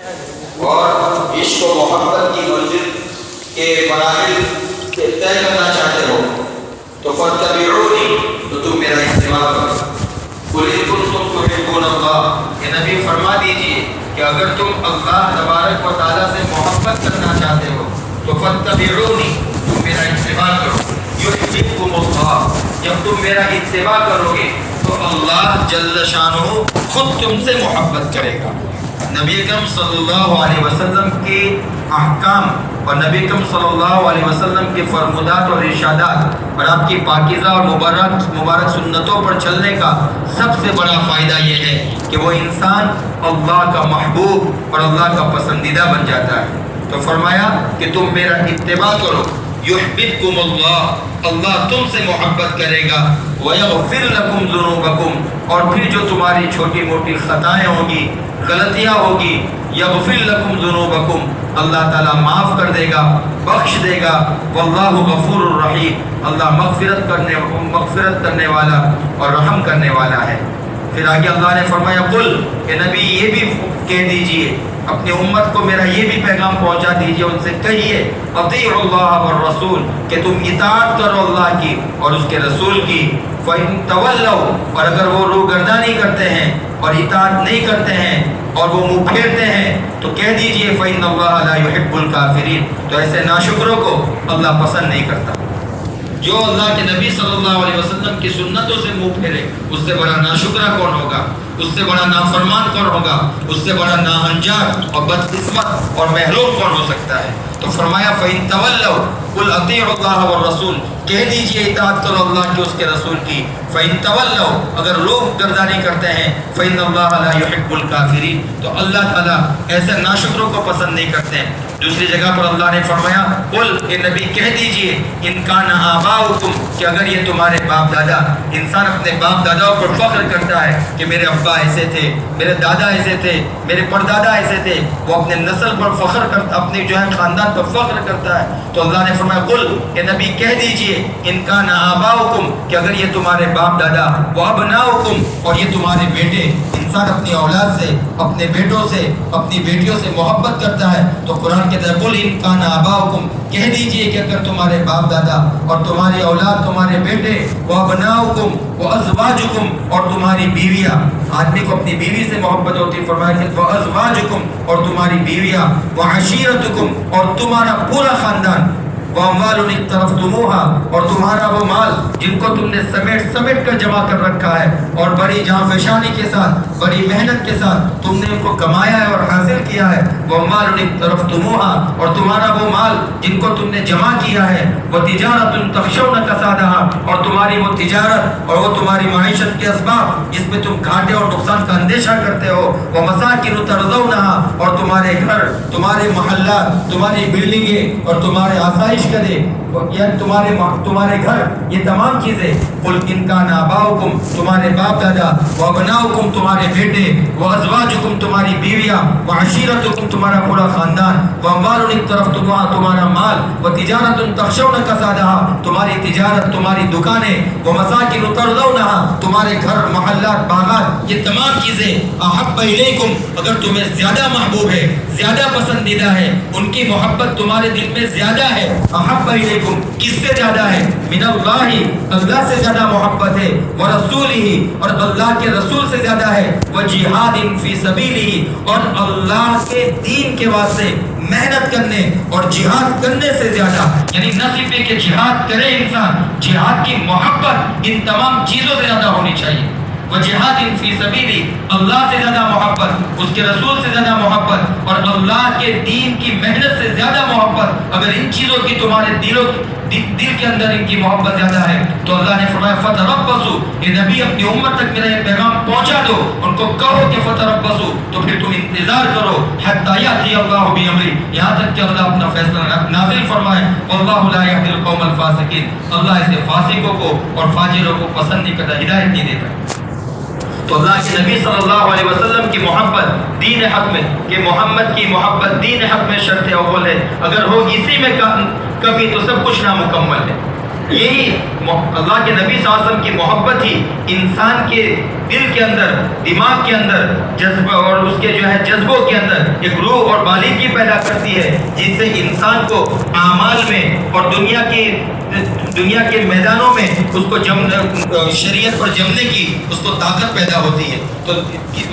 اور عشق و محبت کی منزل کے مراحل طے کرنا چاہتے ہو تو فاتبعونی، تو تم میرا اتباع کرو۔ قل ان کنتم تحبون اللہ، کہ نبی فرما دیجئے کہ اگر تم اللہ تبارک و تعالیٰ سے محبت کرنا چاہتے ہو تو فاتبعونی، تم میرا اتباع کرو۔ یحببکم اللہ، جب تم میرا اتباع کرو گے تو اللہ جل شانہ خود تم سے محبت کرے گا۔ نبی اکرم صلی اللہ علیہ وسلم کے احکام اور نبی اکرم صلی اللہ علیہ وسلم کے فرمودات اور ارشادات اور آپ کی پاکیزہ اور مبارک سنتوں پر چلنے کا سب سے بڑا فائدہ یہ ہے کہ وہ انسان اللہ کا محبوب اور اللہ کا پسندیدہ بن جاتا ہے۔ تو فرمایا کہ تم میرا اتباع کرو، یحببکم اللہ، اللہ تم سے محبت کرے گا، ویغفر لکم ذنوبکم، اور پھر جو تمہاری چھوٹی موٹی خطائیں ہوں گی، غلطیاں ہوگی، یغفر لکم ذنوبکم، اللہ تعالیٰ معاف کر دے گا، بخش دے گا، واللہ غفور الرحیم، اللہ مغفرت کرنے والا اور رحم کرنے والا ہے۔ پھر آگے اللہ نے فرمایا قل، کہ نبی یہ بھی کہہ دیجئے اپنی امت کو، میرا یہ بھی پیغام پہنچا دیجئے، ان سے کہیے اطیعوا اللہ والرسول، کہ تم اطاعت کرو اللہ کی اور اس کے رسول کی، فَإِن تَوَلَّوْا، اور اگر وہ روگردانی کرتے ہیں اور اطاعت نہیں کرتے ہیں اور وہ منہ پھیرتے ہیں تو کہہ دیجئے فَإِنَّ اللَّهَ لَا يُحِبُّ الْكَافِرِينَ، تو ایسے ناشکروں کو اللہ پسند نہیں کرتا۔ جو اللہ کے نبی صلی اللہ علیہ وسلم کی سنتوں سے منہ پھیرے، اس سے بڑا ناشکرہ کون ہوگا، اس سے بڑا نافرمان کون ہوگا، اس سے بڑا ناہنجار اور بدقسمت اور محروم کون ہو سکتا ہے۔ تو فرمایا فَإِن تَوَلَّوْا قُلْ أَطِيعُوا اللَّهَ وَالرَّسُولَ، کہہ دیجئے اطاعت کرو اللہ کی، اس کے رسول کی۔ فَإِن تَوَلَّوْا، اگر لوگ گردانی کرتے ہیں، فَإِنَّ اللَّهَ لَا يُحِبُّ الْكَافِرِينَ، تو اللہ تعالیٰ ایسے ناشکروں کو پسند نہیں کرتے ہیں۔ دوسری جگہ پر اللہ نے فرمایا قل، کہ نبی کہہ دیجئے ان کان آباؤکم، کہ اگر یہ تمہارے باپ دادا، انسان اپنے باپ داداؤں پر فخر کرتا ہے کہ میرے ابا ایسے تھے، میرے دادا ایسے تھے، میرے پردادا ایسے تھے، وہ اپنے نسل پر فخر کرتا، اپنے جو ہے خاندان پر فخر کرتا ہے، تو اللہ نے فرمایا قل، کہ نبی کہہ دیجئے ان کان آباؤکم، کہ اگر یہ تمہارے باپ دادا، وابناؤکم، اور یہ تمہارے بیٹے، انسان اپنی اولاد سے، اپنے بیٹوں سے، اپنی بیٹیوں سے محبت کرتا ہے، تو قرآن کے اندر قل ان کان آباؤکم، کہہ دیجئے کہ اگر تمہارے باپ دادا اور تمہاری اولاد، تمہارے بیٹے، وابناؤکم وازواجکم، اور تمہاری بیویاں، آدمی کو اپنی بیوی سے محبت ہوتی، فرمایا کہ وازواجکم، اور تمہاری بیویاں، وعشیرتکم، اور تمہارا پورا خاندان، واموال اقترفتموها، اور تمہارا وہ مال جن کو تم نے سمیٹ کر جمع کر رکھا ہے اور بڑی جاں فشانی کے ساتھ، بڑی محنت کے ساتھ تم نے ان کو کمایا ہے اور حاصل کیا ہے، واموال اقترفتموها، اور تمہارا وہ مال جن کو تم نے جمع کیا ہے، وتجارت تخشون کسادها، اور تمہاری وہ تجارت اور وہ تمہاری معیشت کے اسباب جس میں تم گھاٹے اور نقصان کا اندیشہ کرتے ہو، ومساکن ترضونها، اور تمہارے گھر، تمہارے محلات، تمہاری بلڈنگیں اور تمہارے آسائش کرے، یعنی تمہارے گھر، یہ تمام چیزیں، قل ان کان آباؤکم، تمہارے باپ دادا، وابناؤکم، تمہارے بیٹے، وازواجکم، تمہاری بیویاں، وعشیرتکم، تمہارا پورا خاندان، واموال اقترفتموها، تمہارا مال، وتجارت تخشون کسادها، تمہاری تجارت، تمہاری دکانیں، ومساکن ترضونها، تمہارے گھر، محلات، باغات، یہ تمام چیزیں، احب الیکم، اگر تمہیں زیادہ محبوب ہے، زیادہ پسندیدہ ہے، ان کی محبت تمہارے دل میں زیادہ ہے، احب الیکم، کس سے زیادہ ہے، من اللہ، اللہ سے زیادہ محبت ہے، ورسولہ، اور اللہ کے رسول سے زیادہ ہے، وجہاد فی سبیلہ، اور اللہ کے دین کے واسطے محنت کرنے اور جہاد کرنے سے زیادہ، یعنی نہ صرف کہ جہاد کرے انسان، جہاد کی محبت ان تمام چیزوں سے زیادہ ہونی چاہیے، وجہاد فی سبیلی، اللہ سے زیادہ محبت، اس کے رسول سے زیادہ محبت اور اللہ کے دین کی محنت سے زیادہ محبت، اگر ان چیزوں کی تمہارے دل کے اندر ان کی محبت زیادہ ہے تو اللہ نے فرمایا فتربصوا، کہ نبی اپنی امت تک میرا یہ پیغام پہنچا دو، ان کو کہو کہ فتربصوا، تو پھر تم انتظار کرو، حتی یأتی اللہ بامرہ، یہاں تک کہ اللہ اپنا فیصلہ نازل فرمائے، واللہ لا یہدی القوم الفاسقین، اللہ ایسے فاسقوں کو اور فاجروں کو پسند نہیں کرتا، ہدایت نہیں دیتا۔ تو اللہ کے نبی صلی اللہ علیہ وسلم کی محبت دین حق میں، کہ محمد کی محبت دین حق میں شرط اول ہے، اگر ہو اسی میں کبھی تو سب کچھ نامکمل ہے۔ یہی اللہ کے نبی صلی اللہ علیہ وسلم کی محبت ہی انسان کے دل کے اندر، دماغ کے اندر جذبہ اور اس کے جو ہے جذبوں کے اندر ایک روح اور بالغی پیدا کرتی ہے، جس سے انسان کو اعمال میں اور دنیا کے میدانوں میں اس کو شریعت پر جمنے کی اس کو طاقت پیدا ہوتی ہے۔ تو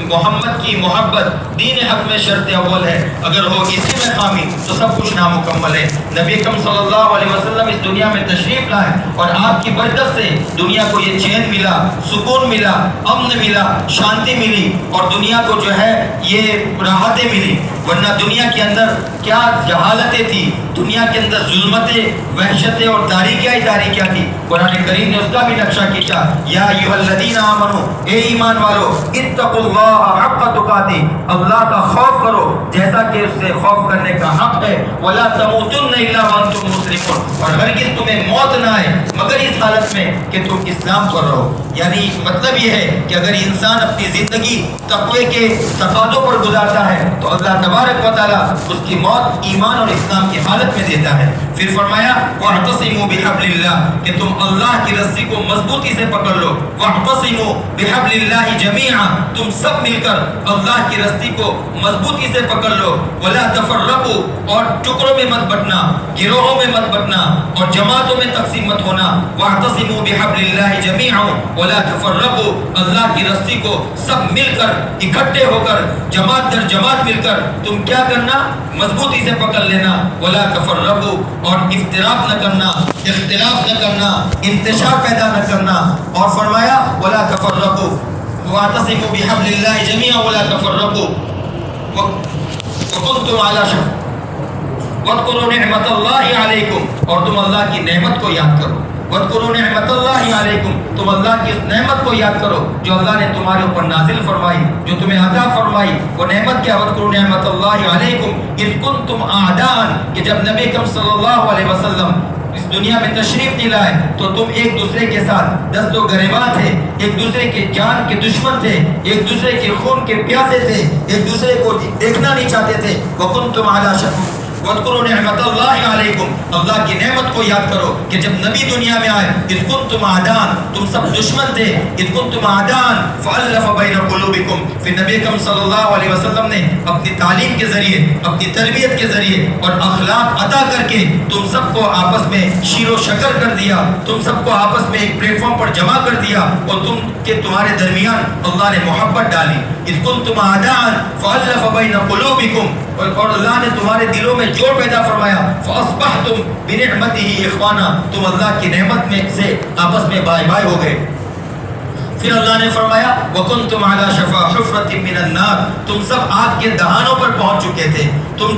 محمد کی محبت دین حق میں شرط اول ہے، اگر ہو اسی میں خامی تو سب کچھ نامکمل ہے۔ نبی اکرم صلی اللہ علیہ وسلم اس دنیا میں تشریف لائے اور آپ کی برکت سے دنیا کو یہ چین ملا، سکون ملا، امن ملا، شانتی ملی اور دنیا کو جو ہے یہ راحتیں ملی، ورنہ دنیا کے اندر کیا جہالتیں تھی، دنیا کے اندر ظلمتیں، وحشتیں اور تاریکیاں تھی۔ قرآن کریم نے اس کا بھی نقشہ کھینچا، یا ایھا الذین آمنو، اے ایمان والو، اتقوا اللہ حق تقاتی، اللہ کا خوف کرو جیسا کہ اس سے خوف کرنے کا حق ہے، ولا تموتن الا وانتم مسلمون، اور ہرگز تمہیں موت نہ آئے مگر اس حالت میں کہ تم اسلام پر رہو۔ یعنی مطلب یہ ہے کہ اگر انسان اپنی زندگی تقوی کے تقاضوں پر گزارتا ہے تو اللہ تبارک و تعالیٰ اس کی موت ایمان اور اسلام کی حالت میں دیتا ہے۔ پھر فرمایا واعتصموا بحبل اللہ، کہ تم اللہ کی رسی کو مضبوطی سے پکڑ لو، واعتصموا بحبل اللہ جمیعا، تم سب مل کر اللہ کی رسی کو مضبوطی سے پکڑ لو، ولا تفرقوا، اور ٹکڑوں میں مت بٹنا، گروہوں میں مت بٹنا اور جماعتوں میں تقسیم مت ہونا۔ واعتصموا بحبل اللہ جمیعا ولا تفرقوا، اللہ کی رسی کو سب مل کر اکٹھے ہو کر جماعت در جماعت مل کر تم کیا کرنا، مضبوطی سے پکڑ لینا، ولا تفرقوا، اور افتراق نہ کرنا، اختلاف نہ کرنا، انتشار پیدا نہ کرنا، اور فرمایا ولا تفرقوا واعتصموا بحبل اللہ جميعا ولا تفرقوا وكنتم على شفا واذكروا نعمت اللہ علیکم، اور تم اللہ کی نعمت کو یاد کرو، واذکروا نعمت اللہ علیکم، تم اللہ کی اس نعمت کو یاد کرو جو اللہ نے تمہارے اوپر نازل فرمائی، جو تمہیں عطا فرمائی۔ وہ نعمت کیا؟ واذکروا نعمت اللہ علیکم اذ کنتم اعداء، کہ جب نبی اکرم صلی اللہ علیہ وسلم اس دنیا میں تشریف نہیں لائے تو تم ایک دوسرے کے ساتھ دست و گریباں تھے، ایک دوسرے کے جان کے دشمن تھے، ایک دوسرے کے خون کے پیاسے تھے، ایک دوسرے کو دیکھنا نہیں چاہتے تھے۔ وکنتم علی شفا واذکروا نعمت اللہ علیکم، اللہ کی نعمت کو یاد کرو کہ جب نبی دنیا میں آئے اذ کنتم اعداء، تم سب دشمن تھے، اذ کنتم اعداء فالف بین قلوبکم، پھر نبی اکرم صلی اللہ علیہ وسلم نے اپنی تعلیم کے ذریعے، اپنی تربیت کے ذریعے اور اخلاق عطا کر کے تم سب کو آپس میں شیر و شکر کر دیا، تم سب کو آپس میں ایک پلیٹ فارم پر جمع کر دیا اور تمہارے درمیان اللہ نے محبت ڈالی۔ اذ کنتم اعداء فالف بین قلوبکم، اور اللہ نے تمہارے دلوں میں جوڑ پیدا فرمایا، فاصبحتم بنعمته اخوانا، تم اللہ کی نعمت میں سے آپس میں بھائی بھائی ہو گئے۔ پھر اللہ نے فرمایا وکنتم علی شفا حفرۃ من النار، تم سب آگ کے دہانوں پر پہنچ چکے تھے، تم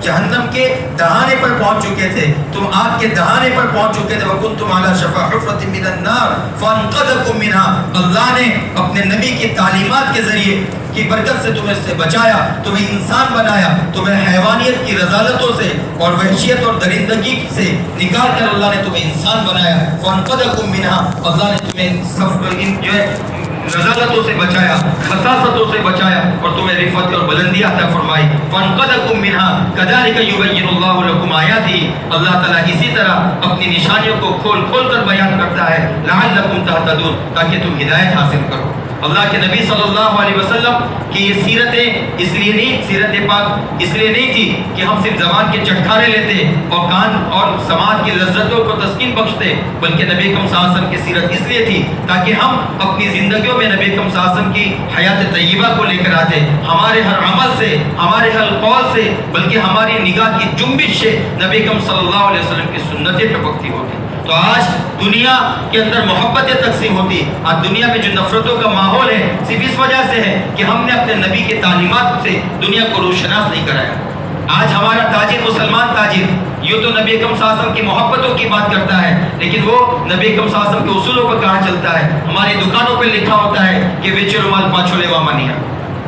جہنم کے دہانے پر پہنچ چکے تھے، تم آگ کے دہانے پر پہنچ چکے تھے۔ وکنتم علی شفا حفرۃ من النار فانقذکم منها، اللہ نے اپنے نبی کی تعلیمات کے ذریعے کی برکت سے تمہیں سے بچایا، تمہیں انسان بنایا، تمہیں حیوانیت کی رذالتوں سے اور وحشیت اور درندگی سے نکال کر اللہ نے تمہیں انسان بنایا۔ فانقذکم منها، اللہ نے تمہیں جو ہے رذالتوں سے بچایا، خساستوں سے بچایا اور تمہیں رفعت اور بلندی عطا فرمائی۔ فانقذکم منها کذالک یبین اللہ لکم آیاتہ، اللہ تعالیٰ اسی طرح اپنی نشانیوں کو کھول کھول کر بیان کرتا ہے، لعلکم تہتدون، تاکہ تم ہدایت حاصل کرو۔ اللہ کے نبی صلی اللہ علیہ وسلم کی یہ سیرتیں اس لیے نہیں، سیرت پاک اس لیے نہیں تھی کہ ہم صرف زبان کے چٹکارے لیتے اور کان اور سماعت کی لذتوں کو تسکین بخشتے، بلکہ نبی اکرم صلی اللہ علیہ وسلم کی سیرت اس لیے تھی تاکہ ہم اپنی زندگیوں میں نبی اکرم صلی اللہ علیہ وسلم کی حیات طیبہ کو لے کر آتے، ہمارے ہر عمل سے، ہمارے ہر قول سے، بلکہ ہماری نگاہ کی جنبش سے نبی اکرم صلی اللہ علیہ وسلم کی سنتیں ٹپکتی ہوتی۔ تو آج دنیا کے اندر محبتیں تقسیم ہوتی، آج دنیا میں جو نفرتوں کا ماحول ہے صرف اس وجہ سے ہے کہ ہم نے اپنے نبی کے تعلیمات سے دنیا کو روشناس نہیں کرایا۔ آج ہمارا تاجر، مسلمان تاجر، یہ تو نبی اکرم صلی اللہ علیہ وسلم کی محبتوں کی بات کرتا ہے، لیکن وہ نبی اکرم صلی اللہ علیہ وسلم کے اصولوں پر کہاں چلتا ہے؟ ہماری دکانوں پہ لکھا ہوتا ہے کہ ویچے رومال پانچو لیوا منیا،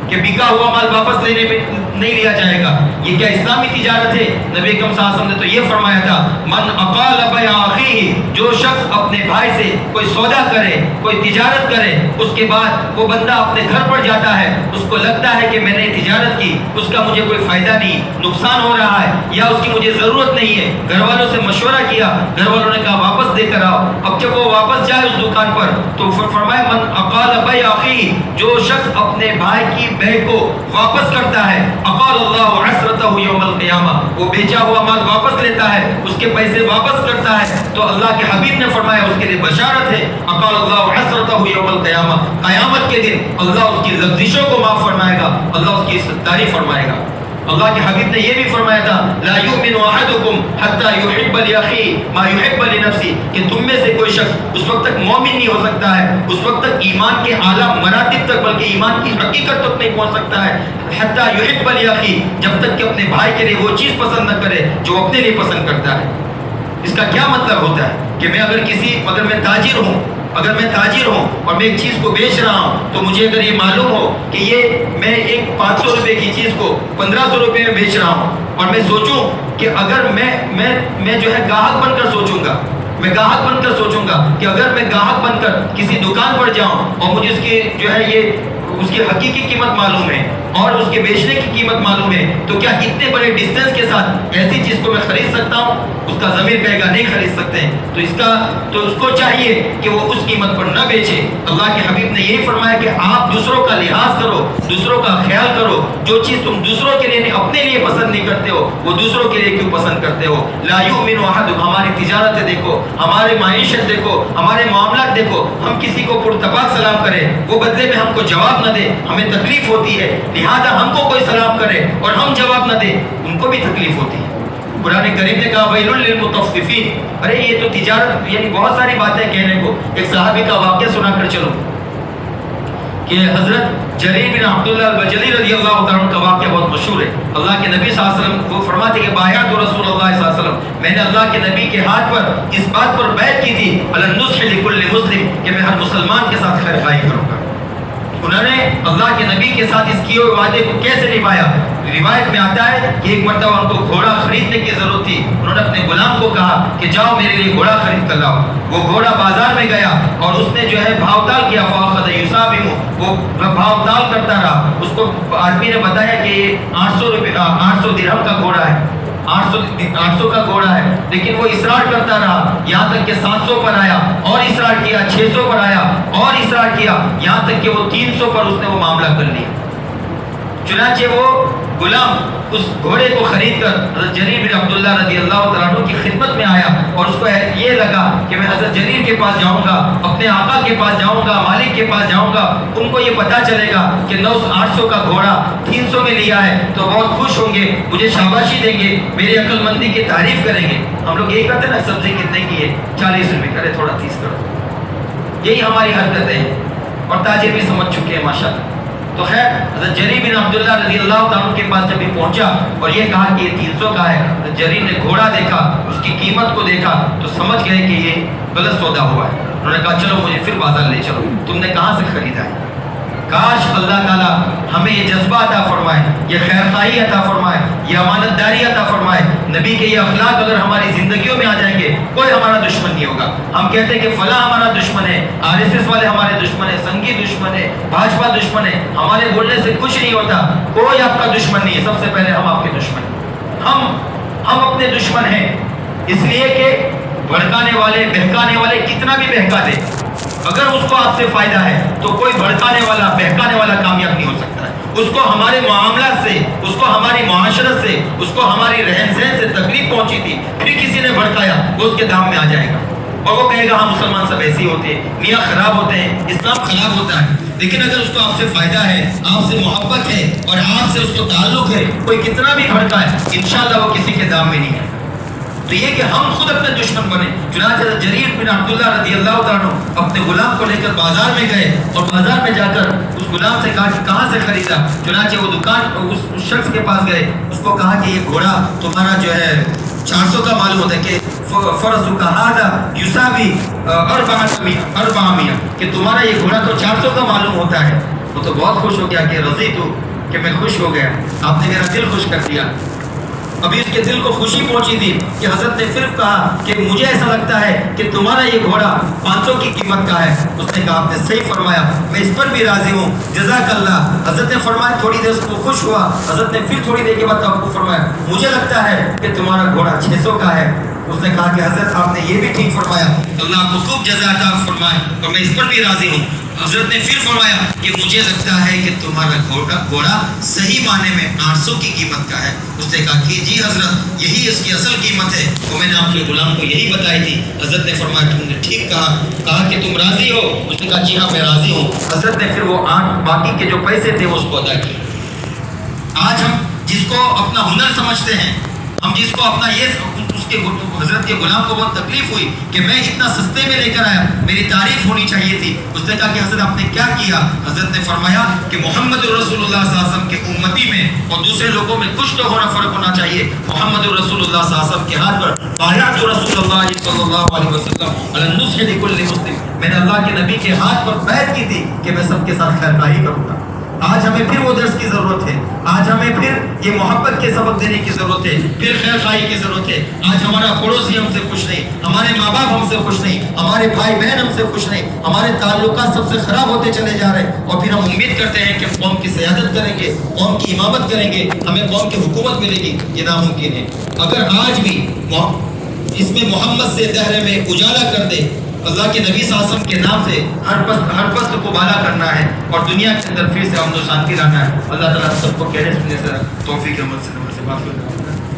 کہ بکا ہوا مال واپس لینے میں نہیں لیا جائے گا. یہ کیا اسلامی تجارت ہے؟ نبی اکرم صلی اللہ علیہ وسلم نے تو یہ فرمایا تھا من اقال بیع اخیہ، جو شخص اپنے بھائی سے کوئی سودا کرے، کوئی تجارت کرے، اس کے بعد وہ بندہ اپنے گھر پر جاتا ہے، اس کو لگتا ہے کہ میں نے تجارت کی، اس کا مجھے کوئی فائدہ نہیں، نقصان ہو رہا ہے یا اس کی مجھے ضرورت نہیں ہے، گھر والوں سے مشورہ کیا، گھر والوں نے کہا واپس دے کر آؤ. اب جب وہ واپس جائے اس دکان پر تو فرمایا من اقال بیع اخیہ، جو شخص اپنے بھائی کی بیع کو واپس کرتا ہے، اقال اللہ عثرتہ یوم القیامہ، وہ بیچا ہوا مال واپس لیتا ہے، اس کے پیسے واپس کرتا ہے، تو اللہ کے حبیب نے فرمایا اس کے لیے بشارت ہے، اقال اللہ عثرتہ یوم القیامہ، قیامت کے دن اللہ اس کی لغزشوں کو معاف فرمائے گا، اللہ اس کی ستاری فرمائے گا. اللہ کے حبیب نے یہ بھی فرمایا تھا لا یؤمن احدکم حتی یحب لاخیہ ما یحب لنفسہ، کہ تم میں سے کوئی شخص اس وقت تک مومن نہیں ہو سکتا ہے، اس وقت تک ایمان کے اعلیٰ مراتب تک، بلکہ ایمان کی حقیقت تک نہیں پہنچ سکتا ہے حتی یحب لاخیہ، جب تک کہ اپنے بھائی کے لیے وہ چیز پسند نہ کرے جو اپنے لیے پسند کرتا ہے. اس کا کیا مطلب ہوتا ہے کہ میں اگر میں تاجر ہوں اور میں ایک چیز کو بیچ رہا ہوں تو مجھے اگر یہ معلوم ہو کہ یہ میں ایک 500 روپے کی چیز کو 1500 روپے میں بیچ رہا ہوں، اور میں سوچوں کہ اگر میں جو ہے گاہک بن کر سوچوں گا کہ اگر میں گاہک بن کر کسی دکان پر جاؤں اور مجھے اس کی جو ہے یہ اس کی حقیقی قیمت معلوم ہے اور اس کے بیچنے کی قیمت معلوم ہے، تو کیا اتنے بڑے ڈسٹینس کے ساتھ ایسی چیز کو میں خرید سکتا ہوں؟ اس کا ضمیر کہے گا نہیں خرید سکتے ہیں. تو اس کو چاہیے کہ وہ اس قیمت پر نہ بیچے. اللہ کے حبیب نے یہی فرمایا کہ آپ دوسروں کا لحاظ کرو، دوسروں کا خیال کرو. جو چیز تم دوسروں کے لیے اپنے لیے پسند نہیں کرتے ہو وہ دوسروں کے لیے کیوں پسند کرتے ہو؟ لا یؤمن احدکم، ہماری تجارتیں دیکھو، ہمارے معیشت دیکھو، ہمارے معاملات دیکھو. ہم کسی کو پرتپاک سلام کریں، وہ بدلے میں ہم کو جواب نہ دے، ہمیں تکلیف ہوتی ہے. لہذا ہم کو کوئی سلام کرے اور ہم جواب نہ دیں، ان کو بھی تکلیف ہوتی ہے. قرآن کریم نے کہا ویل للمطففین. ارے یہ تو تجارت، یعنی بہت ساری باتیں کہنے کو. ایک صحابی کا واقعہ سنا کر چلو کہ حضرت جریر بن عبداللہ البجلی رضی اللہ عنہ کا واقعہ بہت مشہور ہے. اللہ کے نبی صلی اللہ علیہ وسلم وہ فرماتے کہ بایعت رسول اللہ صلی اللہ علیہ وسلم، میں نے اللہ کے نبی کے ہاتھ پر اس بات پر بیعت کی تھی علی النصح لکل مسلم، کہ میں ہر مسلمان کے ساتھ خیر خواہی کروں گا. انہوں نے اللہ کے نبی کے ساتھ اس کیے ہوئے وعدے کو کیسے نبھایا؟ روایت میں آتا ہے کہ ایک مرتبہ ان کو گھوڑا خریدنے کی ضرورت تھی. انہوں نے اپنے غلام کو کہا کہ جاؤ میرے لیے گھوڑا خرید کر لاؤ. وہ گھوڑا بازار میں گیا اور اس نے جو ہے بھاؤ تال کیا، فاخذ یصابہ، وہ بھاؤ تال کرتا رہا. اس کو آدمی نے بتایا کہ یہ 800 درہم کا گھوڑا ہے، 800 کا گھوڑا ہے، لیکن وہ اصرار کرتا رہا یہاں تک کہ 700 پر آیا، اور اصرار کیا 600 پر آیا، اور اصرار کیا یہاں تک کہ وہ 300 پر اس نے وہ معاملہ کر لیا. چنانچہ وہ غلام اس گھوڑے کو خرید کر حضرت جریر بن عبداللہ رضی اللہ تعالیٰ عنہ کی خدمت میں آیا، اور اس کو یہ لگا کہ میں حضرت جریر کے پاس جاؤں گا، اپنے آقا کے پاس جاؤں گا، مالک کے پاس جاؤں گا، ان کو یہ پتا چلے گا کہ 800 کا گھوڑا 300 میں لیا ہے تو بہت خوش ہوں گے، مجھے شاباشی دیں گے، میری عقل مندی کی تعریف کریں گے. ہم لوگ یہی کرتے ہیں نا، سبزی کتنے کی ہے 40 روپے، کرے تھوڑا 30 کرو. یہی ہماری حرکتیں ہیں اور تاجر بھی سمجھ چکے ہیں ماشاءاللہ. تو خیر حضرت جریر بن عبداللہ رضی اللہ تعالیٰ کے پاس جب یہ پہنچا اور یہ کہا کہ یہ 300 کا ہے، حضرت جریر نے گھوڑا دیکھا، اس کی قیمت کو دیکھا تو سمجھ گئے کہ یہ غلط سودا ہوا ہے. انہوں نے کہا چلو مجھے پھر بازار لے چلو، تم نے کہاں سے خریدا ہے؟ کاش اللہ تعالیٰ ہمیں یہ جذبہ عطا فرمائے، یہ خیرخواہی عطا فرمائے، یہ امانت داری عطا فرمائے. نبی کے یہ اخلاق اگر ہماری زندگیوں میں آ جائیں گے کوئی ہمارا دشمن نہیں ہوگا. ہم کہتے ہیں کہ فلاں ہمارا دشمن ہے، RSS والے ہمارے دشمن ہے، سنگھی دشمن ہے، بھاجپا دشمن ہے. ہمارے بولنے سے کچھ نہیں ہوتا، کوئی آپ کا دشمن نہیں ہے. سب سے پہلے ہم آپ کے دشمن ہیں. ہم اپنے دشمن ہیں، اس لیے کہ بھڑکانے والے بہکانے والے کتنا بھی بہکا دے، اگر اس کو آپ سے فائدہ ہے تو کوئی بھڑکانے والا بہکانے والا کامیاب نہیں ہو سکتا ہے. اس کو ہمارے معاملات سے، اس کو ہماری معاشرت سے، اس کو ہماری رہن سہن سے تکلیف پہنچی تھی، پھر کسی نے بھڑکایا وہ اس کے دام میں آ جائے گا اور وہ کہے گا ہم مسلمان سب ایسے ہی ہوتے ہیں، میاں خراب ہوتے ہیں، اسلام خراب ہوتا ہے. لیکن اگر اس کو آپ سے فائدہ ہے، آپ سے محبت ہے اور آپ سے اس کو تعلق ہے، کوئی کتنا بھی بھڑکائے انشاءاللہ وہ کسی کے دام میں نہیں ہے. تو یہ کہ ہم خود اپنے دشمن بنے. چنانچہ جریر بن عبداللہ رضی اللہ تعالیٰ اپنے غلام کو لے کر بازار میں گئے اور بازار میں جا کر اس غلام سے کہا کہ کہاں سے خریدا. چنانچہ وہ دکان اس شخص کے پاس گئے، اس کو کہا کہ یہ گھوڑا تمہارا جو ہے 400 کا معلوم ہوتا ہے کہ فرس کہا یوسابی 400، کہ تمہارا یہ گھوڑا تو 400 کا معلوم ہوتا ہے. وہ تو بہت خوش ہو گیا کہ رضی تو کہ میں خوش ہو گیا، آپ نے میرا دل خوش کر دیا۔ ابھی اس کے دل کو خوشی پہنچی تھی کہ حضرت نے پھر کہا کہ مجھے ایسا لگتا ہے کہ تمہارا یہ گھوڑا 500 کی قیمت کا ہے۔ اس نے کہا آپ نے صحیح فرمایا، میں اس پر بھی راضی ہوں، جزاک اللہ۔ حضرت نے فرمایا، تھوڑی دیر اس کو خوش ہوا۔ حضرت نے پھر تھوڑی دیر کے بعد آپ کو فرمایا، مجھے لگتا ہے کہ تمہارا گھوڑا 600 کا ہے۔ اس نے کہا کہ حضرت آپ نے یہ بھی ٹھیک فرمایا، اللہ آپ کو خوب جزا عطا فرمائے، اور میں اس پر بھی راضی ہوں۔ حضرت نے پھر فرمایا کہ مجھے لگتا ہے کہ تمہارا گھوڑا صحیح معنی میں 800 کی قیمت کا ہے۔ اس نے کہا کہ جی حضرت یہی اس کی اصل قیمت ہے، تو میں نے آپ کے غلام کو یہی بتائی تھی۔ حضرت نے فرمایا تم نے ٹھیک کہا کہ تم راضی ہو؟ اس نے کہا جی ہاں میں راضی ہوں۔ حضرت نے پھر وہ 8 باقی کے جو پیسے تھے اس کو ادا کیے۔ آج ہم جس کو اپنا ہنر سمجھتے ہیں، ہم جس کو اپنا اس کے حضرت کے غلام کو بہت تکلیف ہوئی کہ میں اتنا سستے میں لے کر آیا، میری تعریف ہونی چاہیے تھی۔ اس نے کہا کہ حضرت آپ نے کیا کیا؟ حضرت نے فرمایا کہ محمد رسول اللہ صلی اللہ علیہ وسلم کے امتی میں اور دوسرے لوگوں میں کچھ تو ہونا فرق ہونا چاہیے۔ محمد رسول اللہ صلی اللہ علیہ وسلم کے ہاتھ پر بایعت رسول اللہ صلی اللہ علیہ وسلم علی النصح لکل مسلم، میں نے اللہ کے نبی کے ہاتھ پر بیعت کی تھی کہ میں سب کے ساتھ خیر خواہی کروں گا۔ آج ہمیں پھر وہ درس کی ضرورت ہے، آج ہمیں پھر یہ محبت کے سبق دینے کی ضرورت ہے، پھر خیر خواہی کی ضرورت ہے۔ آج ہمارا پڑوسی ہم سے خوش نہیں، ہمارے ماں باپ ہم سے خوش نہیں، ہمارے بھائی بہن ہم سے خوش نہیں، ہمارے تعلقات سب سے خراب ہوتے چلے جا رہے ہیں، اور پھر ہم امید کرتے ہیں کہ قوم کی سیادت کریں گے، قوم کی امامت کریں گے، ہمیں قوم کی حکومت ملے گی۔ یہ ناممکن ہے۔ اگر آج بھی اس میں محمد سے دہرے میں اجالا کر دے، اللہ کے نبی صلی اللہ علیہ وسلم کے نام سے ہر پست کو بالا کرنا ہے اور دنیا کے اندر پھر سے امن و شانتی لانا ہے۔ اللہ تعالیٰ سب کو کہنے سننے سے توفیق عمل سے بات کرنا ہے۔